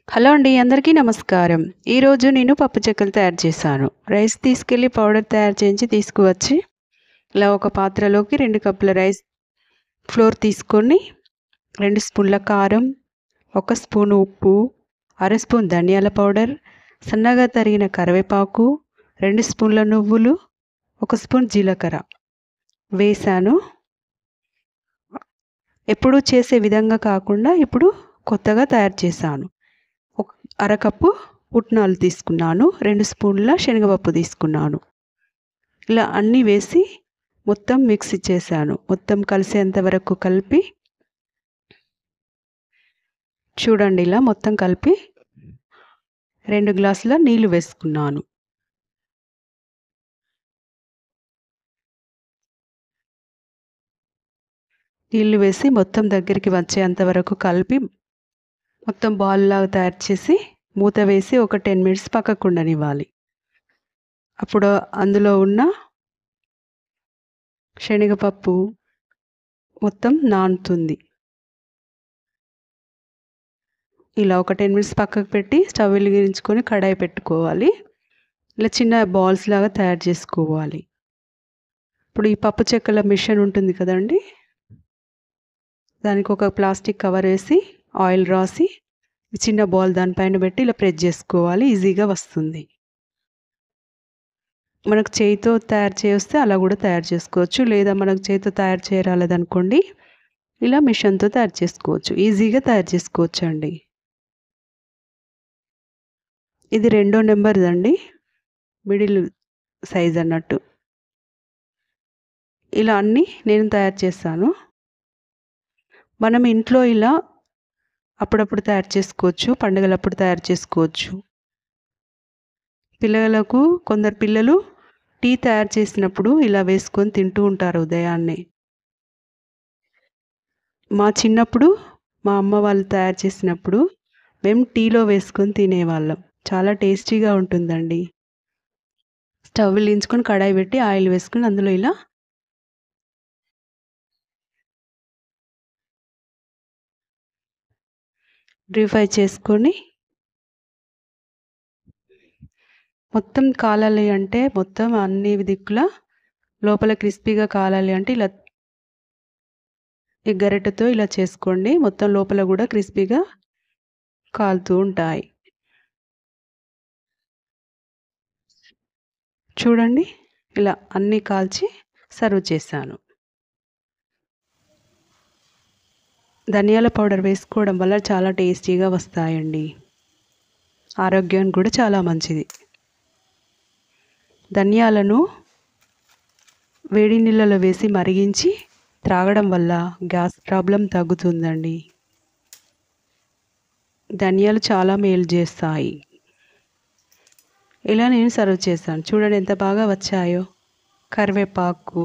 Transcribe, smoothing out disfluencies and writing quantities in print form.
Hello అండి, అందరికీ నమస్కారం. ఈరోజు నేను పప్పు చెక్కలు తయారు చేశాను. రైస్ తీసుకెళ్ళి పౌడర్ తయారు చేయించి తీసుకువచ్చి ఇలా ఒక పాత్రలోకి 2 కప్పుల రైస్ ఫ్లోర్ తీసుకొని 2 స్పూన్ల కారం, 1 స్పూను ఉప్పు, అర స్పూన్ ధనియాల పౌడర్, సన్నగా తరిగిన కరివేపాకు, 2 స్పూన్ల నువ్వులు, 1 స్పూన్ జీలకర్ర వేశాను. ఎప్పుడూ చేసే విధంగా కాకుండా ఇప్పుడు కొత్తగా తయారు చేశాను. అరకప్పు పుట్నాలు తీసుకున్నాను, 2 స్పూన్ల శనగపప్పు తీసుకున్నాను. ఇలా అన్నీ వేసి మొత్తం మిక్సీ చేశాను. మొత్తం కలిసేంత వరకు కలిపి చూడండి, ఇలా మొత్తం కలిపి 2 గ్లాసుల నీళ్లు వేసుకున్నాను. నీళ్లు వేసి మొత్తం దగ్గరికి వచ్చేంత వరకు కలిపి మొత్తం బాల్ లాగా తయారు చేసి మూత వేసి ఒక 10 మినిట్స్ పక్కకు ఉండనివ్వాలి. అప్పుడు అందులో ఉన్న శనగపప్పు మొత్తం నానుతుంది. ఇలా ఒక 10 మినిట్స్ పక్కకు పెట్టి స్టవ్ వెలిగించుకొని కడాయి పెట్టుకోవాలి. ఇలా చిన్న బాల్స్ లాగా తయారు చేసుకోవాలి. ఇప్పుడు ఈ పప్పు చెక్కల మిషన్ ఉంటుంది కదండి, దానికి ఒక ప్లాస్టిక్ కవర్ వేసి ఆయిల్ రాసి చిన్న బాల్ దానిపైన పెట్టి ఇలా ప్రెస్ చేసుకోవాలి. ఈజీగా వస్తుంది. మనకు చేయితో తయారు చేస్తే అలా కూడా తయారు చేసుకోవచ్చు, లేదా మనకు చేతితో తయారు చేయరాలేదనుకోండి ఇలా మిషన్తో తయారు చేసుకోవచ్చు. ఈజీగా తయారు చేసుకోవచ్చు అండి. ఇది 2వ నెంబర్దండి, మిడిల్ సైజ్ అన్నట్టు. ఇలా అన్నీ నేను తయారు చేస్తాను. మనం ఇంట్లో ఇలా అప్పుడప్పుడు తయారు చేసుకోవచ్చు, పండుగలప్పుడు తయారు చేసుకోవచ్చు. కొందరు పిల్లలు టీ తయారు చేసినప్పుడు ఇలా వేసుకొని తింటూ ఉంటారు ఉదయాన్నే. మా చిన్నప్పుడు మా అమ్మ వాళ్ళు తయారు చేసినప్పుడు మేము టీలో వేసుకొని తినేవాళ్ళం. చాలా టేస్టీగా ఉంటుందండి. స్టవ్ వెలిగించుకొని కడాయి పెట్టి ఆయిల్ వేసుకొని అందులో ఇలా డీప్ ఫ్రై చేసుకొని మొత్తం కాలాలి అంటే మొత్తం అన్ని దిక్కుల లోపల క్రిస్పీగా కాలాలి అంటే ఇలా ఈ గరిటెతో ఇలా చేసుకోండి. మొత్తం లోపల కూడా క్రిస్పీగా కాలుతూ ఉంటాయి. చూడండి, ఇలా అన్నీ కాల్చి సర్వ్ చేశాను. ధనియాల పౌడర్ వేసుకోవడం వల్ల చాలా టేస్టీగా వస్తాయండి. ఆరోగ్యానికి కూడా చాలా మంచిది. ధనియాలను వేడి నీళ్ళలో వేసి మరిగించి త్రాగడం వల్ల గ్యాస్ ప్రాబ్లం తగ్గుతుందండి. ధనియాలు చాలా మేలు చేస్తాయి. ఇలా నేను సర్వ్ చేశాను. చూడండి ఎంత బాగా వచ్చాయో. కరివేపాకు